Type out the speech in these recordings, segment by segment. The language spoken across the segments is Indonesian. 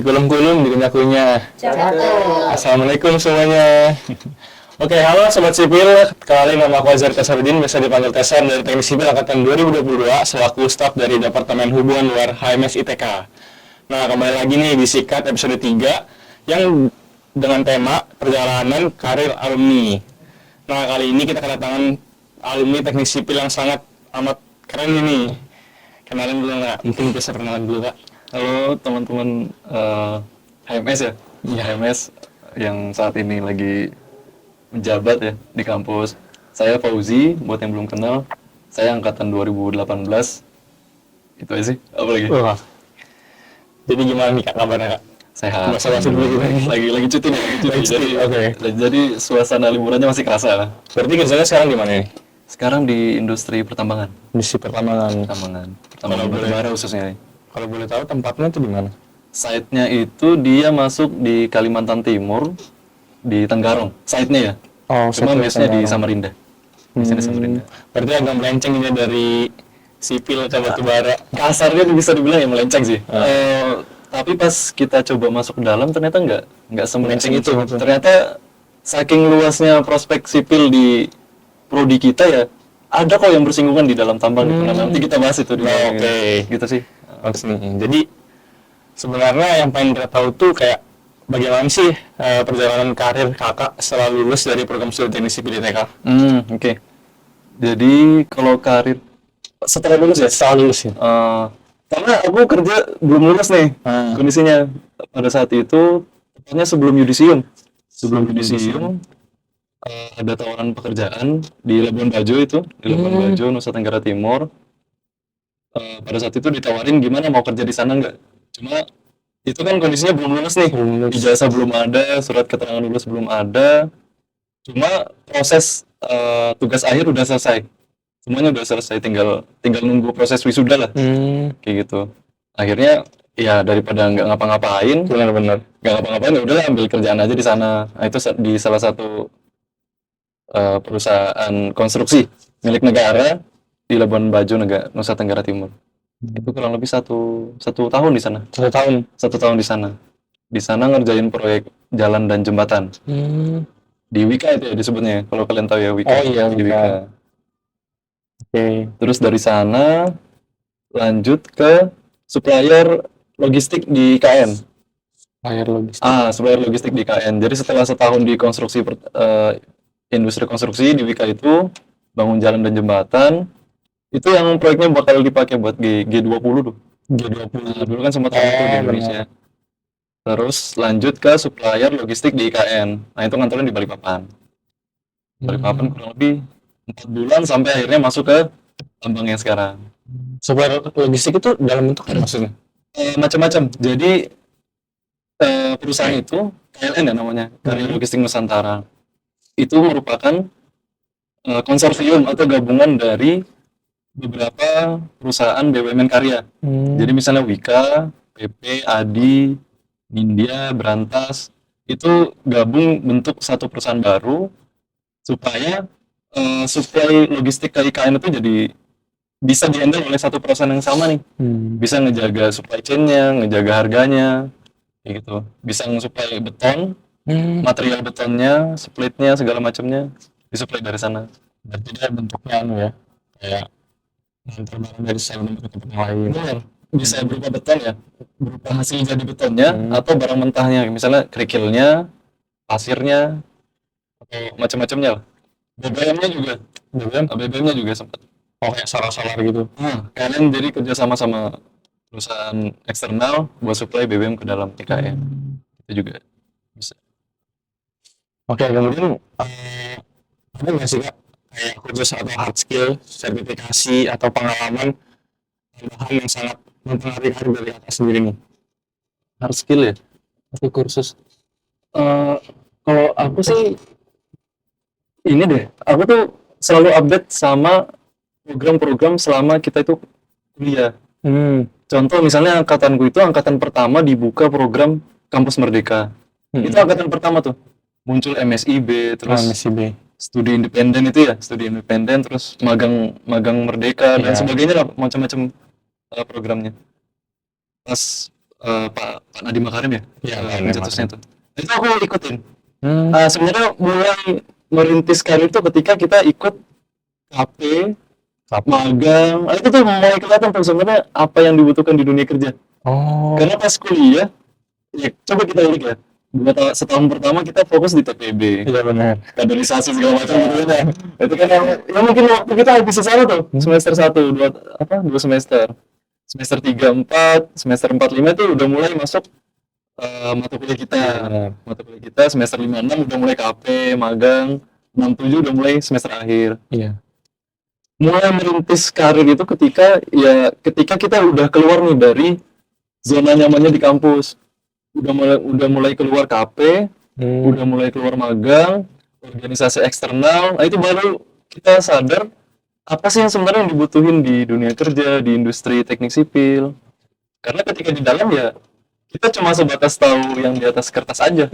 Dikulum-kulum, dikunyah-kunyah. Cakep. Assalamualaikum semuanya. Oke, halo Sobat Sipil. Kali nama aku Azhar Kasarudin, biasa dipanggil Tesar dari Teknik Sipil Angkatan 2022, selaku staf dari Departemen Hubungan Luar HMS ITK. Nah, kembali lagi nih di Sikat episode 3, yang dengan tema Perjalanan Karir Alumni. Nah, kali ini kita kedatangan alumni Teknik Sipil yang sangat amat keren ini. Kenalin dulu nggak? Mungkin bisa perkenalan dulu, Kak. Halo teman-teman HMS ya, HMS yang saat ini lagi menjabat ya di kampus. Saya Fauzi, buat yang belum kenal, saya angkatan 2018. Itu aja sih, apa lagi? Wah. Jadi gimana nih Kak kabarnya, Kak? Sehat. Basa-basi dulu gitu. Lagi cuti nih, Lagi cuti, oke. Jadi suasana liburannya masih kerasa lah. Berarti kerjanya sekarang di mana nih? Sekarang di industri pertambangan, Industri pertambangan. pertambangan boleh. batubara khususnya. Kalau boleh tahu tempatnya tuh di mana? Site-nya itu dia masuk di Kalimantan Timur, di Tenggarong. Site-nya ya. Oh, Cuma base-nya di Samarinda. Base-nya di Samarinda. Berarti agak melenceng ini dari sipil ke batubara. Kasarnya bisa dibilang ya melenceng sih. Tapi pas kita coba masuk ke dalam ternyata nggak semelenceng itu. Ternyata saking luasnya prospek sipil di prodi kita ya, ada kok yang bersinggungan di dalam tambang gitu. Nah, nanti kita bahas itu di Oke. gitu sih. Bagus nih. Jadi sebenarnya yang pengen kita tahu tuh kayak bagaimana sih perjalanan karir kakak setelah lulus dari program studi teknik sipil ITK? Oke. Jadi kalau karir setelah lulus ya, Setelah lulus ya. karena aku kerja belum lulus nih kondisinya pada saat itu, tepatnya sebelum yudisium. Ada tawaran pekerjaan di Labuan Bajo itu, di Labuan Bajo, Nusa Tenggara Timur. Pada saat itu ditawarin gimana mau kerja di sana nggak? Cuma itu kan kondisinya belum lulus nih, ijazah belum ada, surat keterangan lulus belum ada. Cuma proses tugas akhir udah selesai, semuanya udah selesai, tinggal nunggu proses wisuda lah, kayak gitu. Akhirnya ya daripada nggak ngapa-ngapain, Benar-benar. nggak ngapa-ngapain ya udahlah ambil kerjaan aja di sana. Nah, itu di salah satu perusahaan konstruksi milik negara di Labuan Bajo, Nusa Tenggara Timur. Itu kurang lebih satu tahun di sana. 1 tahun. 1 tahun di sana. Di sana ngerjain proyek jalan dan jembatan. Di Wika itu ya disebutnya, kalau kalian tahu ya Wika. Oh iya, di Wika. Wika. Oke. Terus dari sana lanjut ke supplier logistik di KN. Akhir logistik. Supplier logistik di KN. Jadi setelah setahun di konstruksi industri konstruksi di Wika itu, bangun jalan dan jembatan, itu yang proyeknya bakal dipakai buat G20 tuh. G20. Nah, dulu kan sempat ada tuh di Indonesia. Terus lanjut ke supplier logistik di IKN. Nah, itu kantornya di Balikpapan. Balikpapan kurang lebih 4 bulan sampai akhirnya masuk ke tambang yang sekarang. Supplier logistik itu dalam bentuk apa maksudnya? Macam-macam. Jadi perusahaan itu KLN ya namanya, Karya Logistik Nusantara. Itu merupakan konsorsium atau gabungan dari beberapa perusahaan BUMN karya. Jadi misalnya Wika, PP, ADI, Nindya, Berantas, itu gabung bentuk satu perusahaan baru supaya supply logistik ke IKN itu jadi bisa dihandle oleh satu perusahaan yang sama nih. Bisa ngejaga supply chain-nya, ngejaga harganya, kayak gitu. Bisa nge-supply beton, material betonnya, splitnya, segala macamnya disuplai dari sana. Berarti dia bentuknya ya, kayak ngantar barang dari satu tempat ke tempat yang lain. Benar. Bisa berupa beton ya, berupa hasil jadi betonnya, atau barang mentahnya, misalnya kerikilnya, pasirnya, atau macam-macamnya lah. BBM-nya juga sempat. Oh, kayak solar-solar gitu. Kalian jadi kerja sama perusahaan eksternal buat supply BBM ke dalam IKN. Itu juga bisa. Oke, kemudian ada nggak sih Kak kayak kursus atau hard skill, sertifikasi atau pengalaman tambahan yang sangat mempengaruhi karir dari Kakak sendiri nih? Hard skill ya? Atau kursus? Kalau aku sih ini deh, aku tuh selalu update sama program-program selama kita itu kuliah. Contoh misalnya angkatanku itu angkatan pertama dibuka program Kampus Merdeka. Itu angkatan pertama tuh. Muncul MSIB, terus MSIB. studi independen itu ya, studi independen, terus magang merdeka dan sebagainya lah, macam-macam programnya. Pas Pak Nadiem Makarim ya, Iya, Pak Nadiem pencetusnya tuh. Itu aku ikutin. Hmm. Sebenarnya mulai merintis karir itu ketika kita ikut KP, magang. Itu tuh mulai kelihatan tuh sebenarnya apa yang dibutuhkan di dunia kerja. Oh. Karena pas kuliah, ya coba kita lihat ya. Setahun pertama kita fokus di TPB, Iya benar. kaderisasi segala macam gitu kan. Itu kan yang mungkin waktu kita habis di sana tuh semester 1, 2 2 semester. Semester 3, 4, semester 4, 5 tuh udah mulai masuk mata kuliah kita. Benar. Mata kuliah kita semester 5, 6 udah mulai KP, magang, 6, 7 udah mulai semester akhir. Iya. Mulai merintis karir itu ketika kita udah keluar nih dari zona nyamannya di kampus. Udah mulai keluar KP, udah mulai keluar magang, organisasi eksternal. Nah, itu baru kita sadar apa sih yang sebenarnya yang dibutuhin di dunia kerja, di industri teknik sipil. Karena ketika di dalam ya kita cuma sebatas tahu yang di atas kertas aja.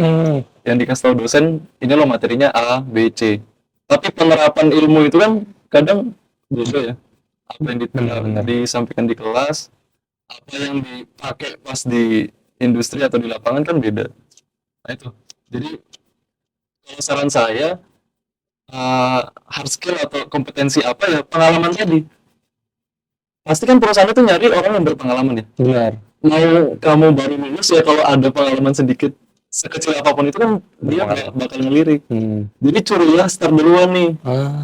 Yang dikasih tahu dosen, ini loh materinya A, B, C. Tapi penerapan ilmu itu kan kadang beda ya. Apa yang Benar. disampaikan di kelas, apa yang dipakai pas di industri atau di lapangan kan beda. Nah itu. Jadi kalau saran saya hard skill atau kompetensi apa ya pengalaman tadi. Pasti kan perusahaan itu nyari orang yang berpengalaman ya. Benar. Mau kamu baru lulus ya kalau ada pengalaman sedikit sekecil apapun itu kan dia bakal ngelirik. Jadi curilah start duluan nih.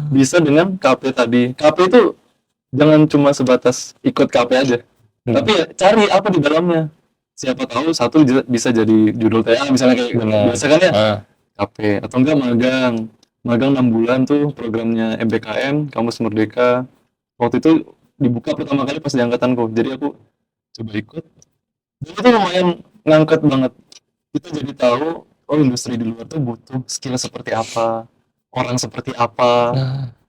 Bisa dengan KP tadi. KP itu jangan cuma sebatas ikut KP aja. Tapi ya cari apa di dalamnya. Siapa tahu satu bisa jadi judul TA misalnya kayak biasa kan ya. KP atau enggak magang. Magang 6 bulan tuh programnya MBKM, Kampus Merdeka. Waktu itu dibuka pertama kali pas di angkatanku. Jadi aku coba ikut. Dan itu lumayan ngangkat banget. Kita jadi tahu oh industri di luar tuh butuh skill seperti apa, orang seperti apa,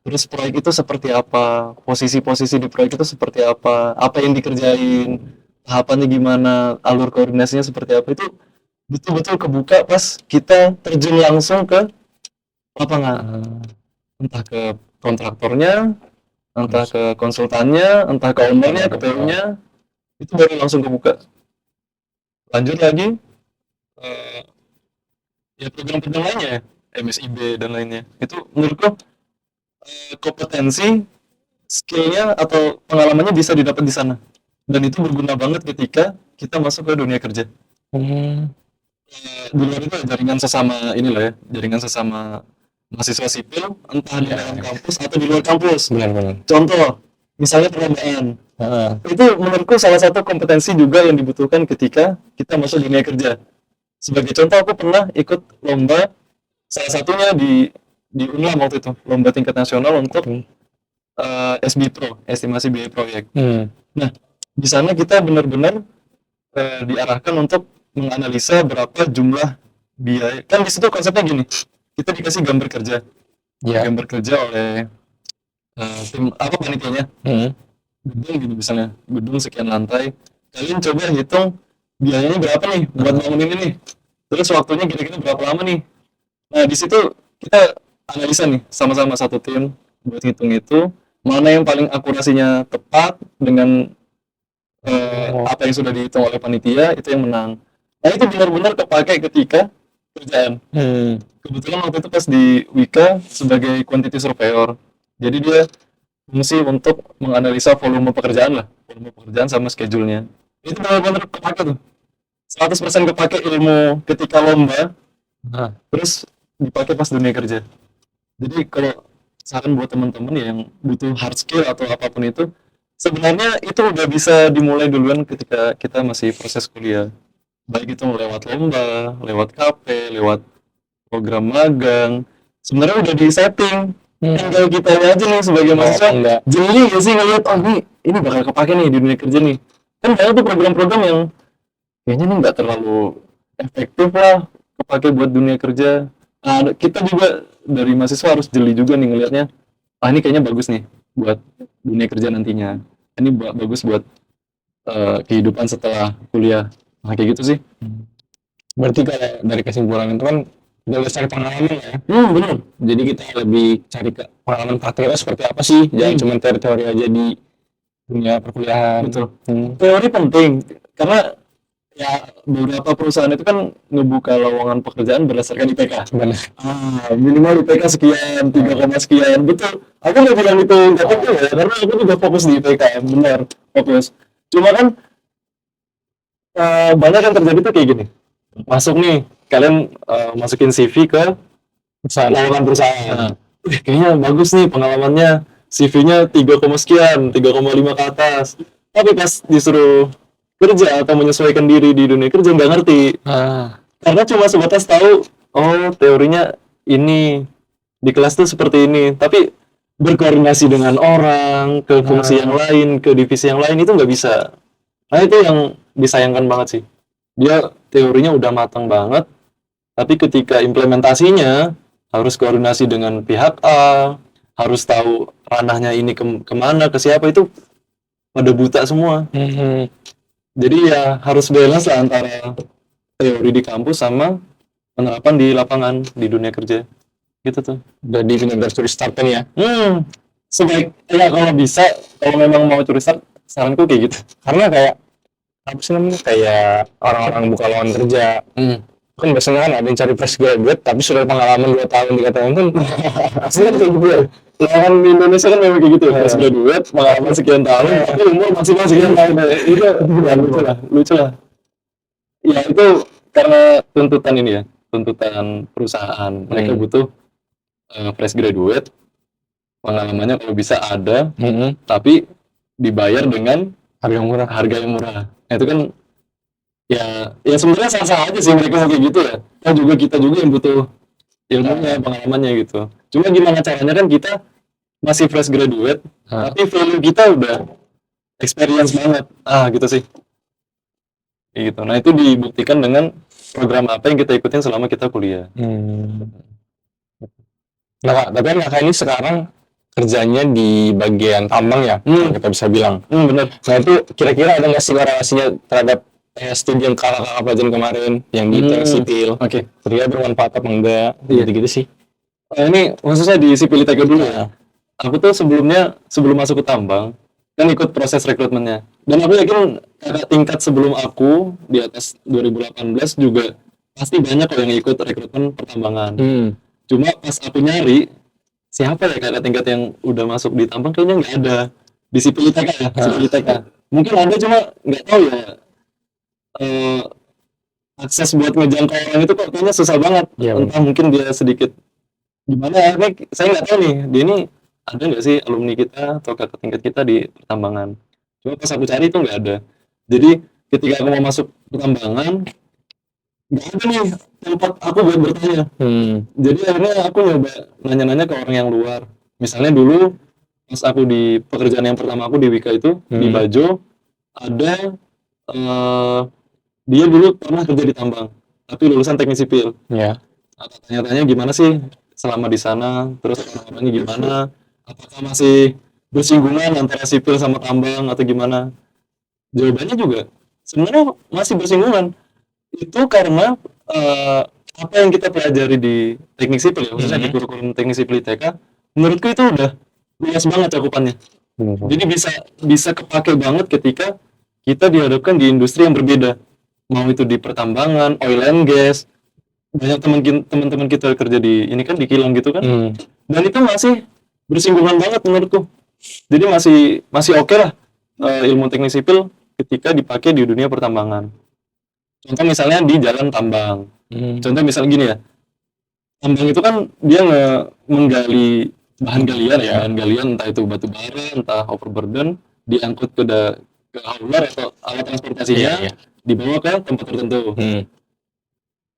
terus proyek itu seperti apa, posisi-posisi di proyek itu seperti apa yang dikerjain, tahapannya gimana, alur koordinasinya seperti apa, itu betul-betul kebuka pas kita terjun langsung ke lapangan. Entah ke kontraktornya, entah ke konsultannya, entah ke ownernya, ke PU-nya, itu baru langsung kebuka. Lanjut lagi, ya program-program lainnya ya, MSIB dan lainnya. Itu menurutku kompetensi, skillnya atau pengalamannya bisa didapat di sana. Dan itu berguna banget ketika kita masuk ke dunia kerja. Di luar itu jaringan sesama inilah ya, jaringan sesama mahasiswa sipil, entah di dalam kampus atau di luar kampus. Benar. Contoh, misalnya perlombaan. Itu menurutku salah satu kompetensi juga yang dibutuhkan ketika kita masuk dunia kerja. Sebagai contoh, aku pernah ikut lomba, salah satunya di UNLAM waktu itu, lomba tingkat nasional untuk SB Pro, estimasi biaya proyek. Nah, di sana kita benar-benar diarahkan untuk menganalisa berapa jumlah biaya. Kan di situ konsepnya gini, kita dikasih gambar kerja, gambar kerja oleh tim apa panitianya, gedung gitu misalnya, gedung sekian lantai. Kalian coba hitung biayanya berapa nih buat bangun ini nih. Terus waktunya kira-kira berapa lama nih. Nah di situ kita analisa nih sama-sama satu tim buat hitung itu mana yang paling akurasinya tepat dengan apa yang sudah dihitung oleh panitia itu yang menang. Nah itu benar-benar kepakai ketika kerjaan. Kebetulan waktu itu pas di Wika sebagai quantity surveyor. Jadi dia fungsi untuk menganalisa volume pekerjaan sama schedule-nya. Itu benar-benar kepake tuh. 100% kepake ilmu ketika lomba, terus dipakai pas dunia kerja. Jadi kalau saran buat teman-teman yang butuh hard skill atau apapun itu, sebenarnya itu udah bisa dimulai duluan ketika kita masih proses kuliah. Baik itu lewat lomba, lewat KP, lewat program magang. Sebenarnya udah di setting. Tinggal kita aja nih sebagai mahasiswa jeli gak sih ngeliat ini bakal kepake nih di dunia kerja nih. Kan banyak tuh program-program yang kayaknya nih nggak terlalu efektif lah kepake buat dunia kerja. Nah, kita juga dari mahasiswa harus jeli juga nih ngelihatnya. Ini kayaknya bagus nih buat dunia kerja nantinya. Ini bagus buat kehidupan setelah kuliah. Nah kayak gitu sih. Berarti kalau dari kesimpulan itu kan kita udah cari pengalaman ya. Benar. Jadi kita lebih cari pengalaman praktiknya seperti apa sih. Jangan cuma teori-teori aja di dunia perkuliahan. Betul. Teori penting karena ya beberapa perusahaan itu kan ngebuka lowongan pekerjaan berdasarkan IPK. Benar. Minimal IPK sekian, 3, sekian. Betul. Aku nggak bilang itu nggak betul ya, karena aku juga fokus di IPK, benar, fokus. Cuma kan banyak yang terjadi tuh kayak gini. Masuk nih, kalian masukin CV ke lowongan perusahaan. Kayaknya bagus nih pengalamannya. CV-nya 3, sekian, 3,5 ke atas. Tapi pas disuruh kerja atau menyesuaikan diri di dunia kerja nggak ngerti. Karena cuma sebatas tahu, oh teorinya ini, di kelas tuh seperti ini. Tapi berkoordinasi dengan orang, ke fungsi yang lain, ke divisi yang lain, itu nggak bisa. Nah itu yang disayangkan banget sih. Dia teorinya udah matang banget, tapi ketika implementasinya harus koordinasi dengan pihak A, harus tahu ranahnya ini kemana, ke siapa, itu pada buta semua. Jadi ya harus balance lah antara teori di kampus sama penerapan di lapangan, di dunia kerja. Gitu tuh. Jadi benar-benar curi startnya ya. Sebaik, ya kalau bisa, kalau memang mau curi start, saranku kayak gitu. Karena kayak apa sih namanya, kayak orang-orang buka lowongan kerja kan biasanya kan ada yang cari fresh graduate tapi sudah pengalaman 2 tahun 3 tahun kan pasti kan kayak gitu ya. Lowongan di Indonesia kan memang kayak gitu ya, fresh graduate, pengalaman sekian tahun, tapi umur masih sekian tahun. Itu ya, lucu lah. Ya itu karena tuntutan ini ya, tuntutan perusahaan. Mereka butuh fresh graduate, pengalamannya kalau bisa ada, tapi dibayar dengan harga yang murah. Nah, itu kan ya sebenarnya sah-sah aja sih mereka mau kayak gitu ya. Kan juga kita juga yang butuh ilmunya, pengalamannya gitu. Cuma gimana caranya kan kita masih fresh graduate, tapi value kita udah experience banget. Gitu sih. Gitu. Nah, itu dibuktikan dengan program apa yang kita ikutin selama kita kuliah. Nah Kak, tapi kan Kakak ini sekarang kerjanya di bagian tambang ya, kita bisa bilang. Benar. Nah itu kira-kira ada nggak sih korelasinya terhadap studi yang kakak pelajaran kemarin yang di teknik sipil? Oke. Kira-kira bermanfaat apa enggak? Gitu-gitu sih. Ini khususnya di sipil ITK dulu ya. Aku tuh sebelum masuk ke tambang, kan ikut proses rekrutmennya. Dan aku yakin kakak tingkat sebelum aku, di atas 2018 juga, pasti banyak kok yang ikut rekrutmen pertambangan. Cuma pas aku nyari, siapa ya kakak tingkat yang udah masuk di tambang, kayaknya nggak ada. Di sipil ITK ya, sipil ITK. Mungkin ada, cuma nggak tahu ya. Akses buat ngejangkau orang itu kok kayaknya susah banget. Entah mungkin dia sedikit gimana ya, saya nggak tahu nih, dia ini ada nggak sih alumni kita atau kakak tingkat kita di pertambangan. Cuma pas aku cari itu nggak ada. Jadi ketika aku mau masuk pertambangan, nggak ada nih tempat aku buat bertanya. Jadi akhirnya aku nyoba nanya-nanya ke orang yang luar. Misalnya dulu pas aku di pekerjaan yang pertama aku di Wika itu, di Bajo, ada dia dulu pernah kerja di tambang, tapi lulusan teknik sipil. Atau tanya-tanya gimana sih selama di sana, terus orang-orangnya gimana, apakah masih bersinggungan antara sipil sama tambang atau gimana? Jawabannya juga sebenarnya masih bersinggungan. Itu karena apa yang kita pelajari di teknik sipil ya, khususnya di kurikulum teknik sipil ITK, menurutku itu udah luas banget cakupannya. Jadi bisa kepake banget ketika kita dihadapkan di industri yang berbeda. Mau itu di pertambangan, oil and gas, banyak teman-teman kita kerja di ini kan di kilang gitu kan, dan itu masih bersinggungan banget menurutku. Jadi masih oke lah ilmu teknik sipil ketika dipakai di dunia pertambangan. Contoh misalnya di jalan tambang. Contoh misalnya gini ya, tambang itu kan dia menggali bahan galian, entah itu batu bara, entah overburden, diangkut ke hauler atau alat transportasinya, dibawa ke tempat tertentu.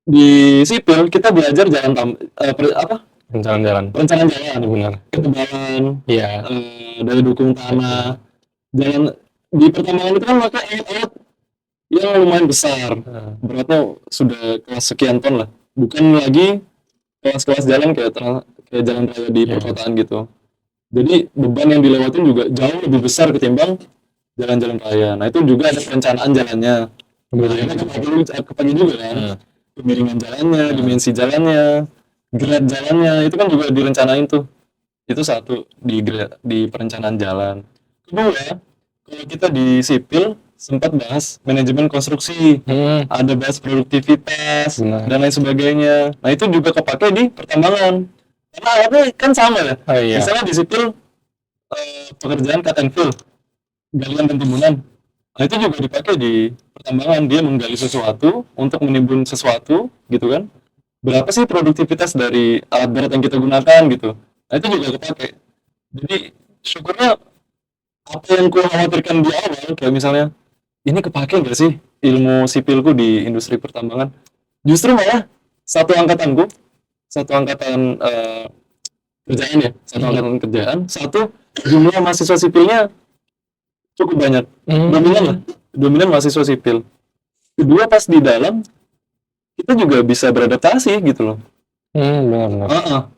Di sipil kita belajar perencanaan jalan, benar, ketebalan, daya dukung tanah, jalan di pertambangan itu kan maka alat yang lumayan besar, beratnya sudah kelas sekian ton lah, bukan lagi kelas-kelas jalan kayak jalan raya di perkotaan gitu. Jadi beban yang dilewatin juga jauh lebih besar ketimbang jalan-jalan raya. Nah itu juga ada perencanaan jalannya. Kepagi juga kan. Kemiringan jalannya, dimensi jalannya, grade jalannya, itu kan juga direncanain tuh. Itu satu di perencanaan jalan. Kedua, kalau kita di sipil, sempat bahas manajemen konstruksi, ada bahas produktivitas Benar. dan lain sebagainya. Nah itu juga kepake di pertambangan karena alatnya kan sama ya. Oh iya. Misalnya di sipil pekerjaan cut and fill, galian dan timbunan. Nah itu juga dipakai di pertambangan, dia menggali sesuatu untuk menimbun sesuatu gitu kan. Berapa sih produktivitas dari alat berat yang kita gunakan gitu. Nah itu juga kepake. Jadi syukurnya apa yang ku khawatirkan di awal kayak misalnya ini kepake nggak sih ilmu sipilku di industri pertambangan, justru malah satu angkatan kerjaan ya satu angkatan kerjaan satu jumlah mahasiswa sipilnya cukup banyak, dominan mahasiswa sipil. Kedua pas di dalam kita juga bisa beradaptasi gitu loh. Benar.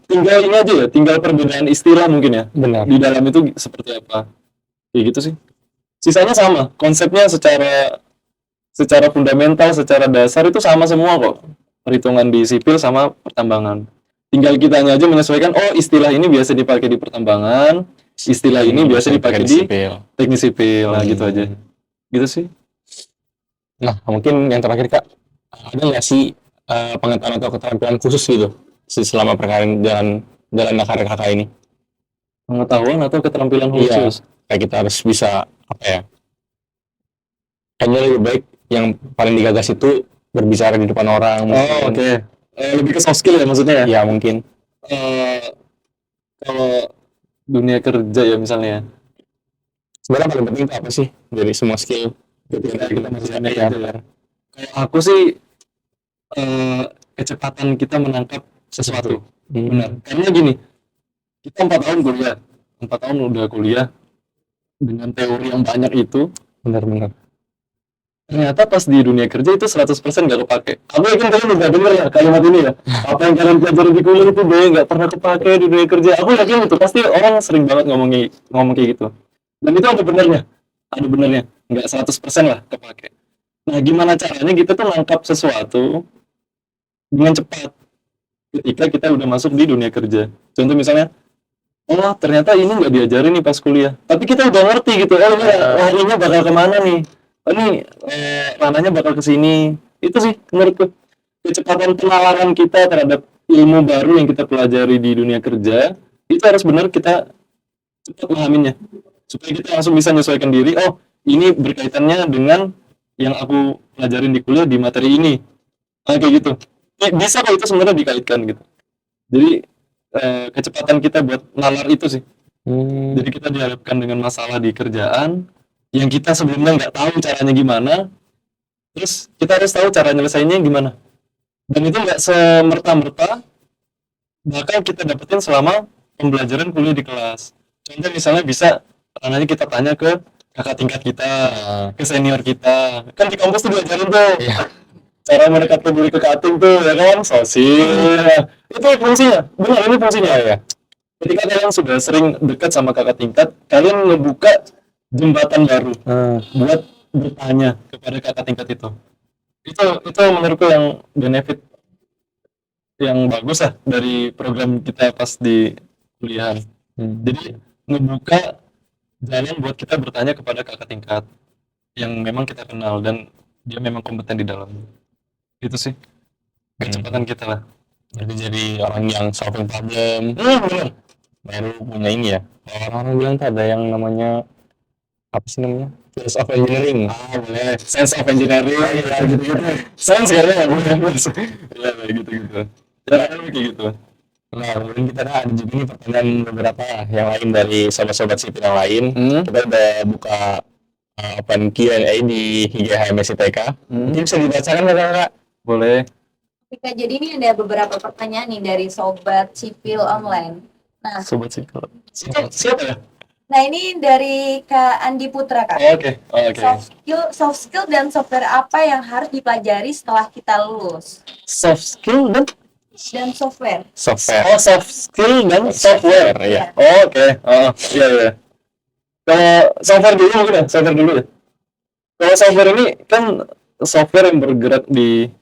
Tinggal ini aja ya, tinggal perbedaan istilah mungkin ya Benar. di dalam itu seperti apa kayak gitu sih. Sisanya sama, konsepnya secara fundamental, secara dasar itu sama semua kok. Perhitungan di sipil sama pertambangan. Tinggal kitanya aja menyesuaikan, oh istilah ini biasa dipakai di pertambangan, istilah ini biasa dipakai di sipil. teknik sipil, nah gitu aja. Gitu sih. Nah, mungkin yang terakhir Kak, ada nggak sih pengetahuan atau keterampilan khusus gitu selama perkara jalan karir Kakak ini? Pengetahuan atau keterampilan Iya. khusus. Kayak kita harus bisa apa ya? Kayaknya lebih baik yang paling digagas itu berbicara di depan orang. Oh, oke. Lebih ke soft skill ya maksudnya ya? Ya mungkin. Eh, kalau dunia kerja ya misalnya. Sebenarnya paling penting itu apa sih dari semua skill ketika kita masih ada ya? Kayak aku sih kecepatan kita menangkap sesuatu. Benar. Karena gini, kita 4 tahun kuliah. 4 tahun udah kuliah dengan teori yang banyak itu, Benar. ternyata pas di dunia kerja itu 100% nggak kepake. Aku yakin kalian udah denger ya kalimat ini ya. Apa yang kalian pelajari di kuliah itu deh nggak pernah kepake di dunia kerja. Aku yakin itu pasti orang sering banget ngomong kayak gitu. Dan itu ada benernya. Nggak 100% lah kepake. Nah, gimana caranya kita tuh nangkap sesuatu dengan cepat ketika kita udah masuk di dunia kerja. Contoh misalnya, oh ternyata ini nggak diajarin nih pas kuliah. Tapi kita udah ngerti gitu, oh ini larinya bakal kemana nih? Oh ini ranahnya bakal ke sini. Itu sih menurutku kecepatan penalaran kita terhadap ilmu baru yang kita pelajari di dunia kerja itu harus benar kita cepat memahaminya supaya kita langsung bisa menyesuaikan diri. Oh ini berkaitannya dengan yang aku pelajarin di kuliah di materi ini. Nah, kayak gitu. Bisa kok itu sebenarnya dikaitkan gitu. Jadi kecepatan kita buat nalar itu sih. Jadi kita dihadapkan dengan masalah di kerjaan yang kita sebelumnya nggak tahu caranya gimana, terus kita harus tahu cara nyelesainnya gimana. Dan itu nggak semerta-merta bakal kita dapetin selama pembelajaran kuliah di kelas. Contoh misalnya bisa ranahnya kita tanya ke kakak tingkat kita, ke senior kita. Kan di kampus tuh diajarin tuh cara mendekatkan diri ke cutting tuh ya kan, sosial. Itu fungsinya, benar ini fungsinya ya. Ketika kalian sudah sering dekat sama kakak tingkat, kalian ngebuka jembatan baru buat bertanya kepada kakak tingkat itu. Itu menurutku yang benefit yang bagus lah dari program kita pas di kuliahan. Jadi ngebuka jalan buat kita bertanya kepada kakak tingkat yang memang kita kenal dan dia memang kompeten di dalam. Itu sih kecepatan kita lah. Jadi orang yang solving problem Benar. baru punya ini ya. Orang bilang tuh ada yang namanya apa sih namanya? Sense of engineering. Boleh. Sense of engineering ya gitu-gitu. Sense kayaknya ya boleh. Ya kayak gitu-gitu. Ya kayak gitu. Nah, kemudian kita ada juga nih pertanyaan beberapa yang lain dari sobat-sobat sipil yang lain. Kita udah buka open Q&A di IG HMS ITK. Ini bisa dibacakan nggak Kak? Boleh. Oke, jadi ini ada beberapa pertanyaan nih dari sobat sipil online. Nah, Sobat sipil. Siapa ya? nah ini dari Kak Andi Putra, Kak. Oke. Soft skill dan software apa yang harus dipelajari setelah kita lulus? Soft skill dan software. Oh, soft skill dan software. Iya. Oke. Iya. Kalau software dulu mungkin ya, software dulu ya. Kalau software ini kan software yang bergerak di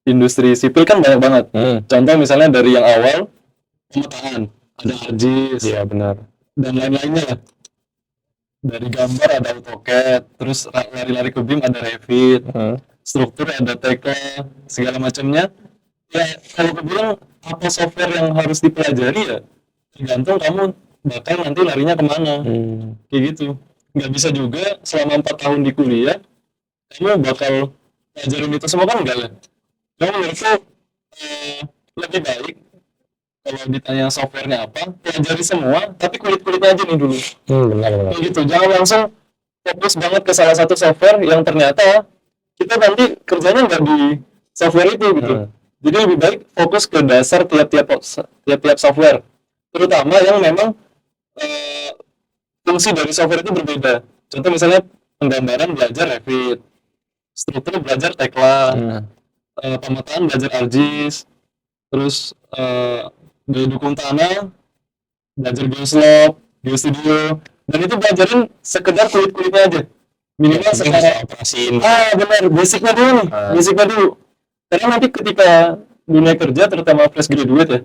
industri sipil kan banyak banget. Contoh misalnya dari yang awal pemetaan, ada ArcGIS, Iya benar. dan lain-lainnya lah. Dari gambar ada AutoCAD, terus lari-lari ke BIM ada Revit, struktur ada Tekla, segala macamnya. Ya, kalau aku bilang apa software yang harus dipelajari ya tergantung kamu bakal nanti larinya kemana, kayak gitu. Nggak bisa juga selama 4 tahun di kuliah kamu bakal pelajarin itu semua kan enggak ya. Kamu menurutku lebih baik kalau ditanya softwarenya apa, pelajari semua, tapi kulit-kulitnya aja nih dulu. Benar benar. Kayak gitu, jangan langsung fokus banget ke salah satu software yang ternyata kita nanti kerjanya nggak di software itu gitu. Jadi lebih baik fokus ke dasar tiap-tiap software, terutama yang memang eh, fungsi dari software itu berbeda. Contoh misalnya penggambaran belajar Revit, struktur belajar Tekla, pemetaan belajar ArcGIS, terus gaya dukung tanah belajar Geoslop, GeoStudio, dan itu belajarin sekedar kulit-kulitnya aja. Minimal secara operasiin. benar, basicnya dulu nih, basicnya dulu. Karena nanti ketika dunia kerja, terutama fresh graduate ya,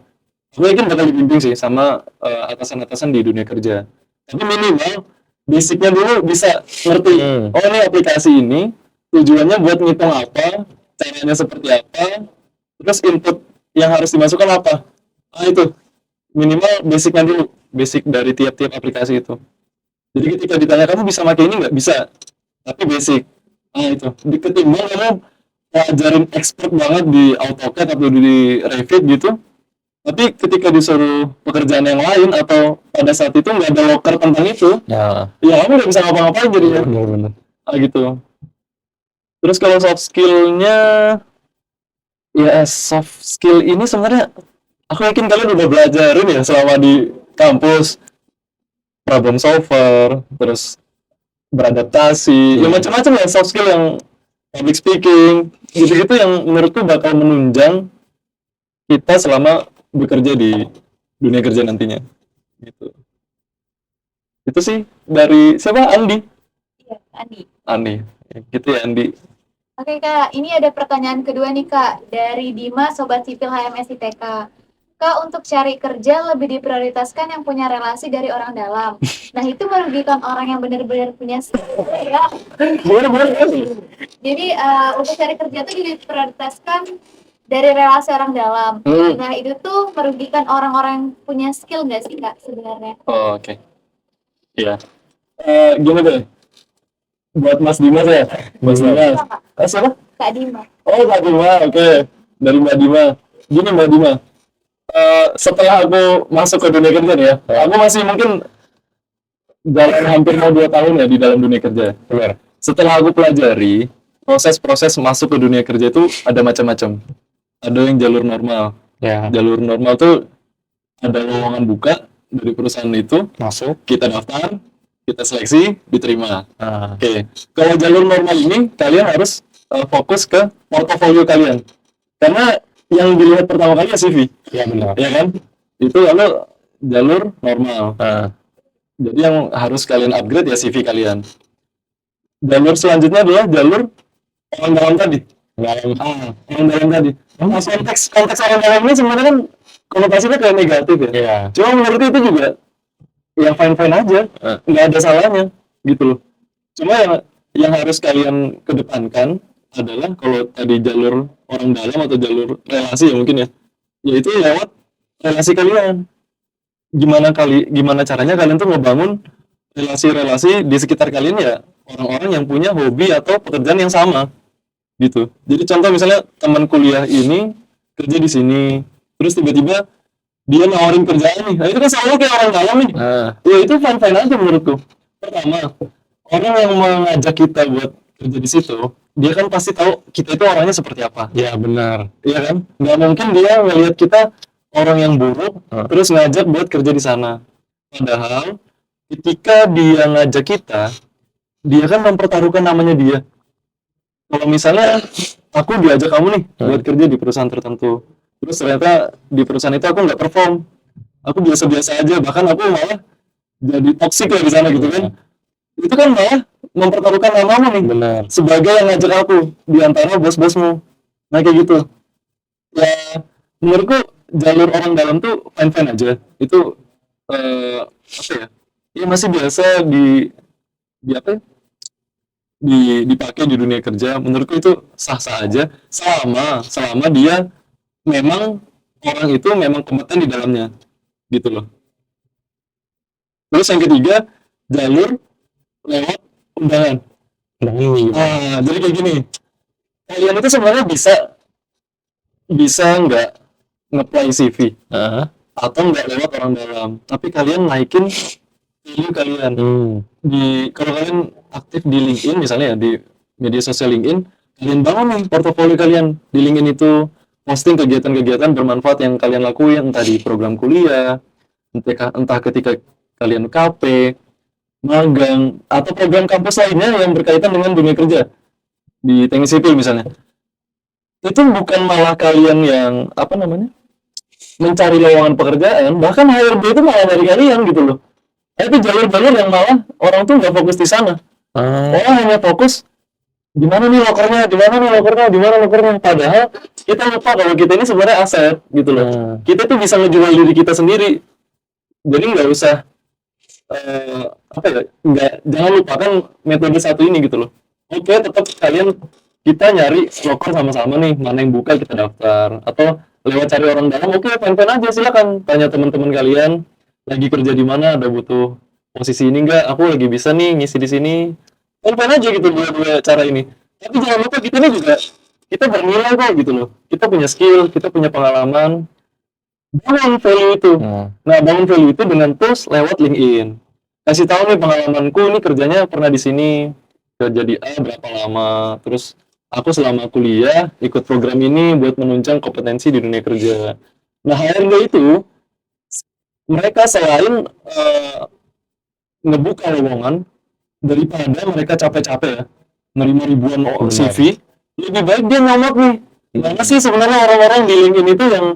gue yakin bakal dibimbing sih sama atasan-atasan di dunia kerja. Tapi minimal basicnya dulu bisa ngerti. Oh ini aplikasi ini tujuannya buat ngitung apa, caranya seperti apa, terus input yang harus dimasukkan apa. Itu minimal basicnya dulu, basic dari tiap-tiap aplikasi itu. Jadi ketika ditanya kamu bisa pakai ini nggak bisa, tapi basic. Itu ketimbang kamu pelajarin expert banget di AutoCAD atau di Revit gitu, tapi ketika disuruh pekerjaan yang lain atau pada saat itu nggak ada loker tentang itu, ya kamu nggak bisa ngapa-ngapain jadinya. Benar. Gitu. Terus kalau soft skill-nya, ya soft skill ini sebenarnya aku yakin kalian udah belajarin ya selama di kampus, problem solver, terus beradaptasi, ya macam-macam ya soft skill yang public speaking, gitu-gitu yang menurutku bakal menunjang kita selama bekerja di dunia kerja nantinya. Gitu. Itu sih dari siapa? Andi. Iya, Andi. Andi. Gitu ya Andi. Oke Kak, ini ada pertanyaan kedua nih Kak, dari Dima, Sobat Sipil HMS ITK. Kak, untuk cari kerja lebih diprioritaskan yang punya relasi dari orang dalam. Nah, itu merugikan orang yang benar-benar punya skill ya. Jadi, untuk cari kerja tuh diprioritaskan dari relasi orang dalam. Nah, itu tuh merugikan orang-orang yang punya skill nggak sih Kak sebenarnya? Oh, oke. Iya. Gimana deh? Buat Mas Dimas ya? Mas Dimas. Siapa? Kak Dima. Oh, Kak Dima. Oke. Dari Mbak Dima. Gini Mbak Dima. Setelah aku masuk ke dunia kerja nih ya, aku masih mungkin jalan hampir mau 2 tahun ya di dalam dunia kerja. Benar. Setelah aku pelajari, proses-proses masuk ke dunia kerja itu ada macam-macam. Ada yang jalur normal. Ya. Jalur normal tuh ada lowongan buka dari perusahaan itu, Masuk. kita daftar, kita seleksi, diterima. Oke. Kalau jalur normal ini, kalian harus fokus ke portofolio kalian. Karena yang dilihat pertama kali ya CV. Ya benar. Ya kan? Itu lalu jalur normal. Jadi yang harus kalian upgrade ya CV kalian. Jalur selanjutnya adalah jalur orang dalam tadi. Orang dalam tadi. Nah, konteks orang dalam ini sebenarnya kan konotasinya kayak negatif ya. Iya. Cuma menurut itu juga ya fine-fine aja, nggak ada salahnya gitu loh. Cuma yang harus kalian kedepankan adalah kalau tadi jalur orang dalam atau jalur relasi ya mungkin ya, yaitu lewat relasi kalian. Gimana caranya kalian tuh ngebangun relasi-relasi di sekitar kalian ya orang-orang yang punya hobi atau pekerjaan yang sama gitu. Jadi contoh misalnya teman kuliah ini kerja di sini, terus tiba-tiba dia nawarin kerjaan nih, nah itu kan sama kayak orang dalam nih. Ya itu fine-fine aja menurutku. Pertama, orang yang mengajak kita buat kerja di situ, dia kan pasti tahu kita itu orangnya seperti apa. Ya benar. Iya kan? Nggak mungkin dia ngelihat kita orang yang buruk, terus ngajak buat kerja di sana. Padahal ketika dia ngajak kita, dia kan mempertaruhkan namanya dia. Kalau misalnya aku diajak kamu nih buat kerja di perusahaan tertentu, terus ternyata di perusahaan itu aku nggak perform, aku biasa-biasa aja, bahkan aku malah jadi toksik ya di sana gitu kan. Itu kan malah mempertaruhkan namamu nih Benar. sebagai yang ngajak aku di antara bos-bosmu. Nah kayak gitu. Ya menurutku jalur orang dalam tuh fine-fine aja. Itu apa ya? Ya masih biasa di apa ya, dipakai di dunia kerja, menurutku itu sah-sah aja selama dia memang orang itu memang kompeten di dalamnya gitu loh. Terus yang ketiga, jalur lewat undangan. Nah, ini gimana? Jadi kayak gini, kalian itu sebenarnya bisa bisa nggak nge-play CV Ah, atau nggak lewat orang dalam, tapi kalian naikin value kalian. Kalau kalian aktif di LinkedIn misalnya ya, di media sosial LinkedIn, kalian bangun nih portofolio kalian di LinkedIn itu, posting kegiatan-kegiatan bermanfaat yang kalian lakuin, entah di program kuliah, entah ketika kalian KP, magang, atau program kampus lainnya yang berkaitan dengan dunia kerja di teknik sipil misalnya. Itu bukan malah kalian yang apa namanya, mencari lowongan pekerjaan, bahkan HRD itu malah dari kalian gitu loh. Itu jalur-jalur yang malah orang tuh nggak fokus di sana. Orang hanya fokus di mana nih lokernya, di mana nih lokernya, di mana lokernya. Padahal kita lupa kalau kita ini sebenarnya aset gitu loh. Kita tuh bisa ngejual diri kita sendiri. Jadi nggak usah apa ya, jangan lupakan metode satu ini gitu loh. Oke, tetap kalian, kita nyari loker sama-sama nih, mana yang buka kita daftar, atau lewat cari orang dalam. Oke, pen-pen aja, silakan tanya teman-teman kalian lagi kerja di mana, ada butuh posisi ini enggak, aku lagi bisa nih ngisi di sini. Pen-pen aja gitu dua cara ini. Tapi jangan lupa kita ini juga, kita bernilai kok gitu loh. Kita punya skill, kita punya pengalaman. Bangun value itu. Nah, bangun value itu dengan tools lewat LinkedIn. Kasih tahu nih pengalamanku, ini kerjanya pernah di sini, kerja di A berapa lama, terus aku selama kuliah ikut program ini buat menunjang kompetensi di dunia kerja. Nah, HRD itu mereka selain ngebuka lowongan, daripada mereka capek-capek ya nerima ribuan CV, lebih baik dia nyomot nih. Mana sih sebenarnya orang-orang di LinkedIn itu yang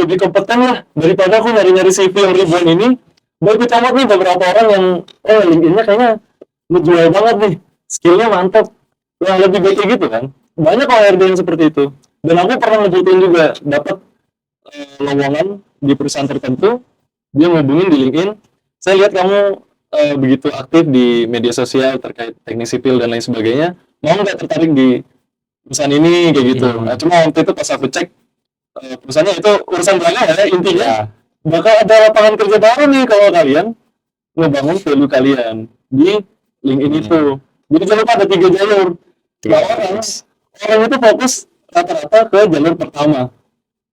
lebih kompeten lah daripada aku nyari-nyari CV yang ribuan ini. Baik kecamot nih beberapa orang yang LinkedIn-nya kayaknya ngejual banget nih, skillnya mantap. Nah, lebih baik kayak gitu kan. Banyak HRD yang seperti itu. Dan aku pernah ngebutuhin juga dapat lowongan di perusahaan tertentu, dia ngubungin di LinkedIn, saya lihat kamu begitu aktif di media sosial terkait teknik sipil dan lain sebagainya, mau nggak tertarik di perusahaan ini kayak gitu. Nah, cuma waktu itu pas aku cek perusahaannya itu urusan belakangan ya, intinya bakal ada lapangan kerja baru nih kalau kalian ngebangun value kalian di LinkedIn itu. Jadi jangan lupa ada 3 jalur. Nah, orang itu fokus rata-rata ke jalur pertama.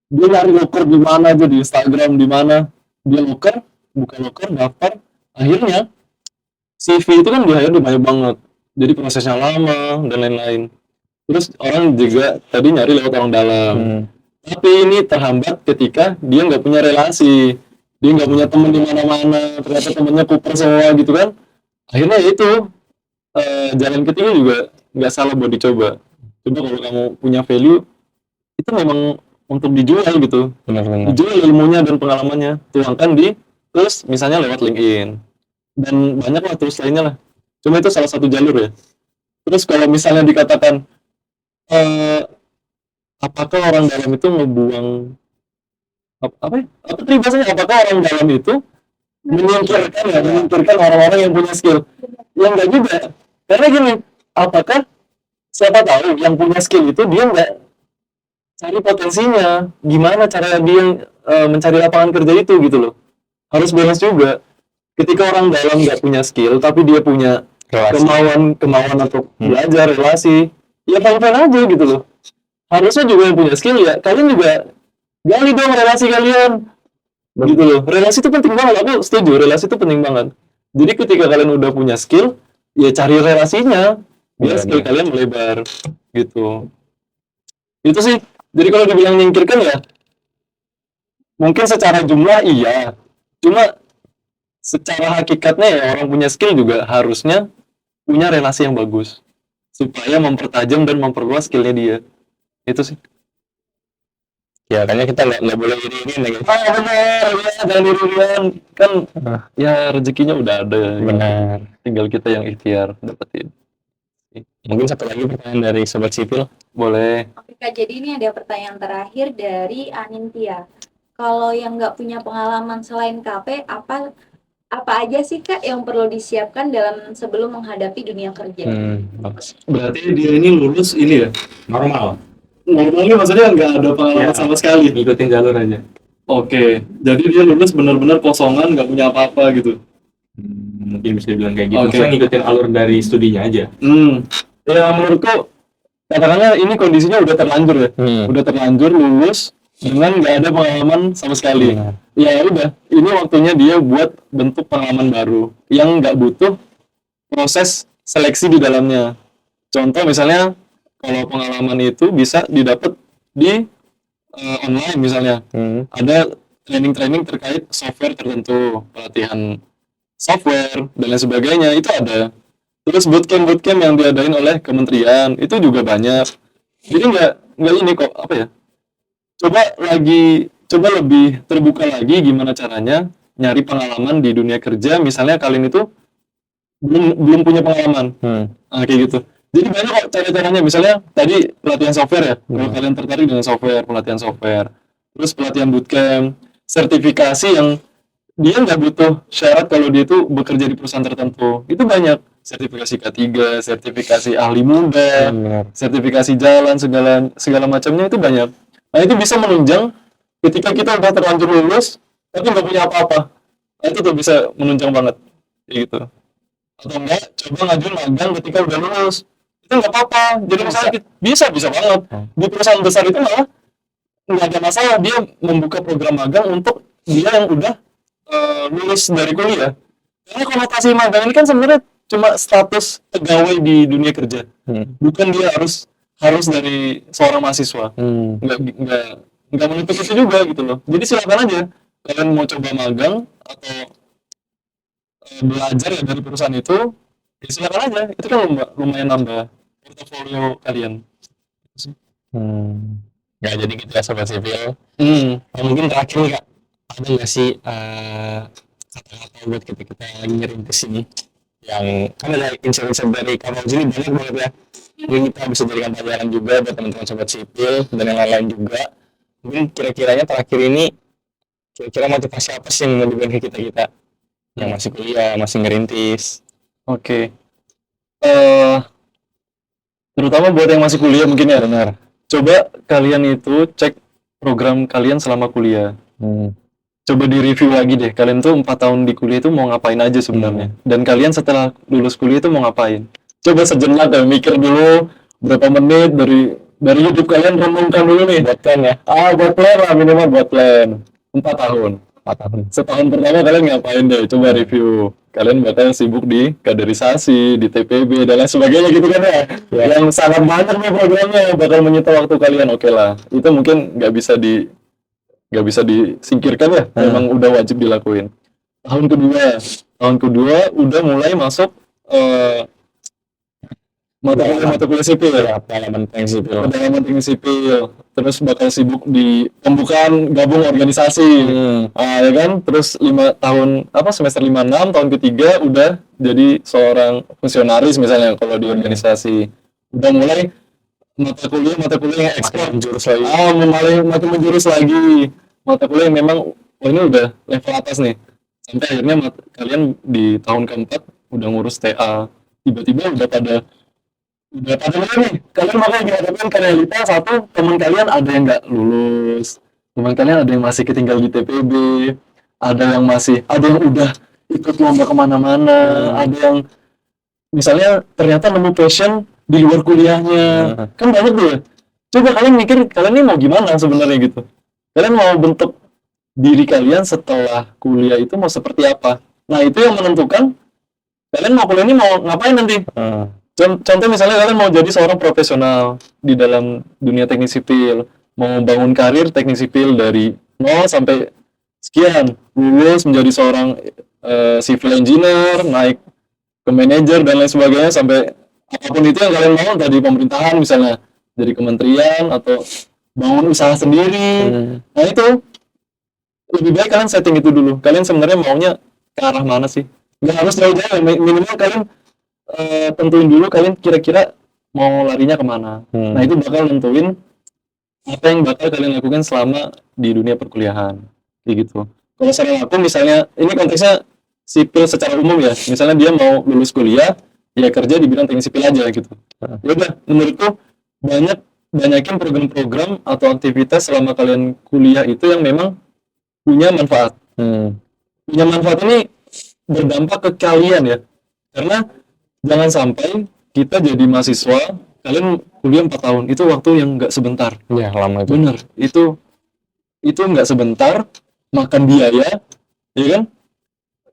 Dia nyari loker di mana aja, di Instagram di mana, dia loker, buka loker, daftar, akhirnya CV itu kan di HRD banyak banget, jadi prosesnya lama dan lain-lain. Terus orang juga tadi nyari lewat orang dalam, tapi ini terhambat ketika dia nggak punya relasi, dia nggak punya teman di mana-mana, ternyata temennya kuper semua gitu kan. Akhirnya ya itu jalan ketiga juga nggak salah buat dicoba. Coba kalau kamu punya value, itu memang untuk dijual gitu. benar-benar. Dijual ilmunya dan pengalamannya, tuangkan di terus misalnya lewat LinkedIn. Dan banyak lah terus lainnya lah. Cuma itu salah satu jalur ya. Terus kalau misalnya dikatakan apakah orang dalam itu ngebuang apa ya? Apa tadi bahasanya? Apakah orang dalam itu menyingkirkan orang-orang yang punya skill? Ya enggak juga. Karena gini, apakah siapa tahu yang punya skill itu dia nggak cari potensinya, gimana cara dia mencari lapangan kerja itu gitu loh. Harus balance juga. Ketika orang dalam nggak punya skill, tapi dia punya kemauan untuk belajar, relasi, ya fine-fine aja gitu loh. Harusnya juga yang punya skill ya, kalian juga gali dong relasi kalian. Gitu loh. Relasi itu penting banget, aku setuju, relasi itu penting banget. Jadi ketika kalian udah punya skill, ya cari relasinya, biar skill kalian melebar. Gitu. Itu sih. Jadi kalau dibilang nyingkirkan ya, mungkin secara jumlah iya. Cuma secara hakikatnya ya orang punya skill juga harusnya punya relasi yang bagus. Supaya mempertajam dan memperluas skillnya dia. Itu sih. Ya, kayaknya kita nggak boleh ini lagi. Benar, ya, jangan dirian. Kan ya rezekinya udah ada. Benar. Tinggal kita yang ikhtiar dapetin. Mungkin satu lagi pertanyaan dari Sobat Sipil. Boleh. Oke Kak, jadi ini ada pertanyaan terakhir dari Anintia. Kalau yang nggak punya pengalaman selain KP, apa aja sih Kak yang perlu disiapkan sebelum menghadapi dunia kerja? Bagus. Berarti dia ini lulus ini ya? Normal. Normalnya maksudnya nggak ada pengalaman Ya. sama sekali. Ngikutin jalur aja. Oke, jadi dia lulus benar-benar kosongan, nggak punya apa-apa gitu. Mungkin bisa dibilang kayak gitu. Oke. Maksudnya ngikutin alur dari studinya aja. Ya menurutku katakanlah ini kondisinya udah terlanjur ya, udah terlanjur lulus dengan nggak ada pengalaman sama sekali. Ya udah, ini waktunya dia buat bentuk pengalaman baru yang nggak butuh proses seleksi di dalamnya. Contoh misalnya kalau pengalaman itu bisa didapat di online misalnya, ada training-training terkait software tertentu, pelatihan software dan lain sebagainya itu ada. Terus bootcamp yang diadain oleh kementerian itu juga banyak. Jadi nggak ini kok apa ya? Coba lebih terbuka lagi gimana caranya nyari pengalaman di dunia kerja. Misalnya kalian itu belum punya pengalaman, nah, kayak gitu. Jadi banyak kok cara-caranya. Misalnya tadi pelatihan software ya. Kalau kalian tertarik dengan software, pelatihan software. Terus pelatihan bootcamp, sertifikasi yang dia nggak butuh syarat kalau dia itu bekerja di perusahaan tertentu. Itu banyak. Sertifikasi K3, sertifikasi ahli muda, sertifikasi jalan, segala macamnya itu banyak. Nah itu bisa menunjang ketika kita udah terlanjur lulus, tapi nggak punya apa-apa. Nah itu tuh bisa menunjang banget. Kayak gitu. Atau enggak, coba ngajuin magang ketika udah lulus. Itu nggak apa-apa. Jadi misalnya bisa banget. Di perusahaan besar itu malah nggak ada masalah. Dia membuka program magang untuk dia yang udah lulus dari kuliah. Karena konotasi magang ini kan sebenarnya cuma status pegawai di dunia kerja, bukan dia harus dari seorang mahasiswa. Nggak menutup itu juga gitu loh. Jadi silakan aja kalian mau coba magang atau belajar ya dari perusahaan itu, ya silakan aja. Itu kan lumayan nambah portofolio kalian. Nggak jadi gitu ya sobat sipil. Mungkin terakhir nih Kak, ada nggak sih kata-kata buat kita lagi ngerintis ini yang kan ada insight dari Kak Fauzi ini banyak banget ya. Mungkin kita bisa jadikan pelajaran juga buat teman-teman sobat sipil dan yang lain-lain juga. Mungkin kira-kiranya terakhir ini kira-kira motivasi apa sih yang mau diberikan ke kita yang masih kuliah, masih ngerintis? Oke. Terutama buat yang masih kuliah mungkin ya. Benar. Coba kalian itu cek program kalian selama kuliah. Coba di-review lagi deh. Kalian tuh 4 tahun di kuliah itu mau ngapain aja sebenarnya. Dan kalian setelah lulus kuliah itu mau ngapain. Coba sejenak ya, mikir dulu berapa menit dari hidup kalian, renungkan dulu nih. Buat plan ya. Buat plan lah, minimal buat plan. 4 tahun. 4 tahun. Setahun pertama kalian ngapain deh, coba review. Kalian bakal sibuk di kaderisasi, di TPB, dan lain sebagainya gitu kan ya. Yang sangat banyak nih programnya, bakal menyita waktu kalian. Oke lah, itu mungkin nggak bisa disingkirkan ya, memang udah wajib dilakuin. Tahun kedua udah mulai masuk mata kuliah sipil ya. Pengalaman teknik sipil. Terus bakal sibuk di pembukaan gabung organisasi. Ya kan? Terus 5 tahun semester 5-6 tahun ketiga udah jadi seorang fungsionaris misalnya kalau di organisasi. Udah mulai mata kuliah yang ekspor menjurus lagi. Makin menjurus lagi. Mata kuliah yang memang ini udah level atas nih. Sampai akhirnya kalian di tahun keempat udah ngurus TA. Tiba-tiba udah pada mana nih? Kalian makanya dihadapkan ke realita, satu, teman kalian ada yang nggak lulus. Teman kalian ada yang masih ketinggal di TPB. Ada yang udah ikut lomba kemana-mana. Ada yang misalnya ternyata nemu passion di luar kuliahnya. Kan banyak tuh ya. Coba kalian mikir, kalian ini mau gimana sebenarnya gitu. Kalian mau bentuk diri kalian setelah kuliah itu mau seperti apa. Nah itu yang menentukan kalian mau kuliah ini mau ngapain nanti. Contoh misalnya kalian mau jadi seorang profesional di dalam dunia teknik sipil, mau bangun karir teknik sipil dari 0 sampai sekian, lulus menjadi seorang civil engineer, naik ke manajer dan lain sebagainya sampai apapun itu yang kalian mau, dari pemerintahan misalnya, dari kementerian atau bangun usaha sendiri. Nah itu lebih baik kalian setting itu dulu. Kalian sebenarnya maunya ke arah mana sih? Nggak harus jauh-jauh, minimal kalian tentuin dulu kalian kira-kira mau larinya kemana. Nah itu bakal nentuin apa yang bakal kalian lakukan selama di dunia perkuliahan, kayak gitu. Kalau saya aku misalnya, ini konteksnya sipil secara umum ya. Misalnya dia mau lulus kuliah, ya kerja di bidang teknik sipil aja gitu. Ya udah, menurutku banyakin program-program atau aktivitas selama kalian kuliah itu yang memang punya manfaat. Punya manfaat ini berdampak ke kalian ya. Karena jangan sampai kita jadi mahasiswa, kalian kuliah 4 tahun, itu waktu yang nggak sebentar. Ya, lama itu. Bener, itu nggak sebentar, makan biaya, ya kan?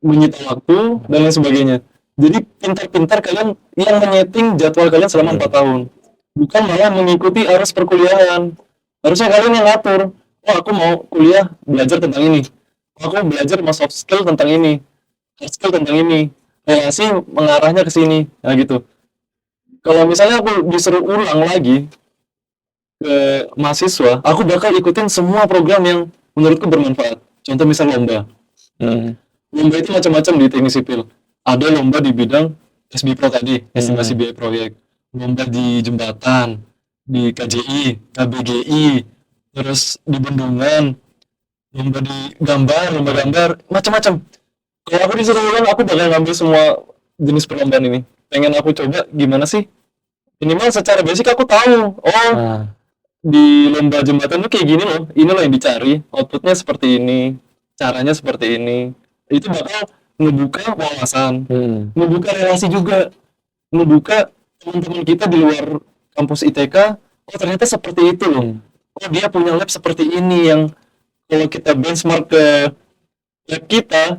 Menyita waktu, dan lain sebagainya. Jadi pintar-pintar kalian yang menyeting jadwal kalian selama 4 tahun. Bukan malah mengikuti arus perkuliahan. Harusnya kalian yang ngatur. Oh, aku mau kuliah belajar tentang ini. Aku belajar mau soft skill tentang ini. Hard skill tentang ini. Relasi mengarahnya ke sini. Nah gitu. Kalau misalnya aku disuruh ulang lagi ke mahasiswa, aku bakal ikutin semua program yang menurutku bermanfaat. Contoh misal lomba. Lomba itu macam-macam di teknik sipil. Ada lomba di bidang SBPro tadi, estimasi biaya proyek. Lomba di jembatan, di KJI, KBGI, terus di bendungan, lomba di lomba gambar, macam-macam. Kalau aku disuruh ulang, aku bakal ngambil semua jenis perlombaan ini. Pengen aku coba gimana sih? Minimal secara basic aku tahu. Oh, di lomba jembatan tuh kayak gini loh. Ini loh yang dicari. Outputnya seperti ini. Caranya seperti ini. Itu bakal ngebuka wawasan. Ngebuka relasi juga. Ngebuka teman-teman kita di luar kampus ITK. Oh, ternyata seperti itu loh. Oh, dia punya lab seperti ini yang kalau kita benchmark ke lab kita,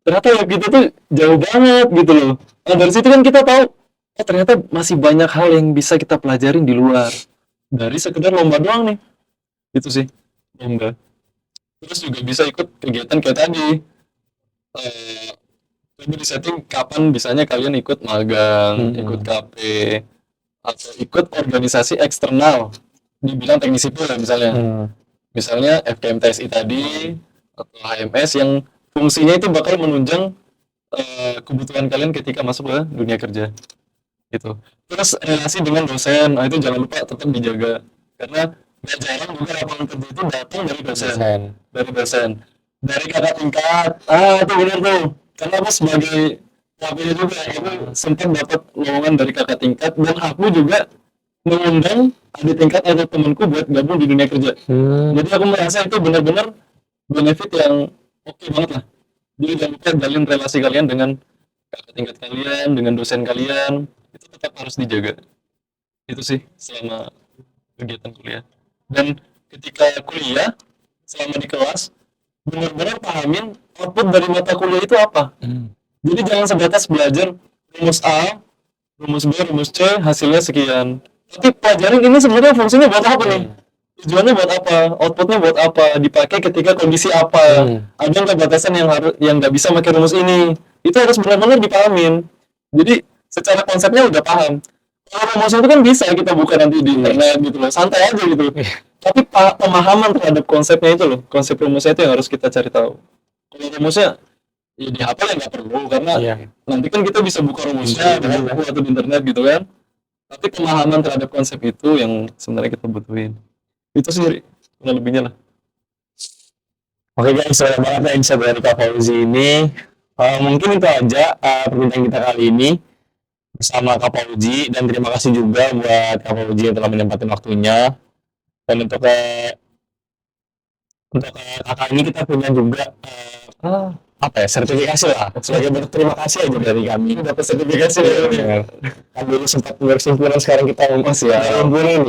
ternyata lab kita tuh jauh banget gitu loh. Nah, dari situ kan kita tahu, oh ternyata masih banyak hal yang bisa kita pelajarin di luar. Dari sekedar lomba doang nih. Itu sih, lomba. Terus juga bisa ikut kegiatan kayak tadi. Coba disetting kapan bisanya kalian ikut magang, ikut KP, atau ikut organisasi eksternal di bidang teknik sipil ya misalnya. Misalnya FKMTSI tadi, atau HMS yang fungsinya itu bakal menunjang kebutuhan kalian ketika masuk ke dunia kerja. Gitu. Terus relasi dengan dosen, nah itu jangan lupa tetap dijaga. Karena nggak jarang juga lapangan kerja itu datang dari dosen. Dari kakak tingkat, itu benar tuh. Karena aku sebagai wakilnya juga, aku sempat dapat lowongan dari kakak tingkat, dan aku juga mengundang adik tingkat atau temanku buat gabung di dunia kerja. Jadi aku merasa itu benar-benar benefit yang oke banget lah. Jadi jangan lupa jalin relasi kalian dengan kakak tingkat kalian, dengan dosen kalian, itu tetap harus dijaga. Itu sih selama kegiatan kuliah. Dan ketika kuliah, selama di kelas, benar-benar pahamin output dari mata kuliah itu apa. Jadi jangan sebatas belajar rumus A, rumus B, rumus C, hasilnya sekian. Tapi pelajarin ini sebenarnya fungsinya buat apa nih? Tujuannya buat apa? Outputnya buat apa? Dipakai ketika kondisi apa? Ada nggak batasan yang nggak bisa pakai rumus ini? Itu harus benar-benar dipahamin. Jadi secara konsepnya udah paham. Kalau rumusnya itu kan bisa kita buka nanti di internet gitu loh, santai aja gitu. Tapi pemahaman terhadap konsepnya itu loh, konsep rumusnya itu yang harus kita cari tahu. Kalau rumusnya ya dihafal ya nggak perlu, karena nanti kan kita bisa buka rumusnya di buku atau di internet gitu kan. Tapi pemahaman terhadap konsep itu yang sebenarnya kita butuhin. Itu sendiri, kurang lebihnya lah. Oke guys, banyak banget ya insight dari Kak Fauzi ini. Mungkin itu aja perbincangan kita kali ini bersama Kak Fauzi, dan terima kasih juga buat Kak Fauzi yang telah menyempatkan waktunya. Dan untuk kakak ini kita punya juga sertifikasi lah, sebagai bentuk terima kasih aja dari kami. Dapat sertifikasi ya. Kan dulu sempat bersimpulan, sekarang kita masih ya. Boleh.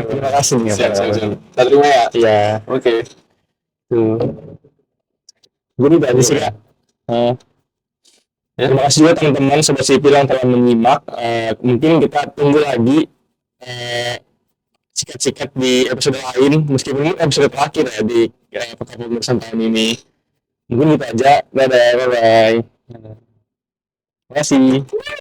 Terima kasih nih. Siap. Kita terima ya. Iya. Oke. Tuh. Gini tadi sih Kak. Terima kasih juga teman-teman sobat sipil yang telah menyimak. Mungkin kita tunggu lagi sikat-sikat di episode lain, meskipun ini episode terakhir ya di Pekan Pemeriksaan tahun ini. Mungkin itu aja. Bye bye. Terima kasih.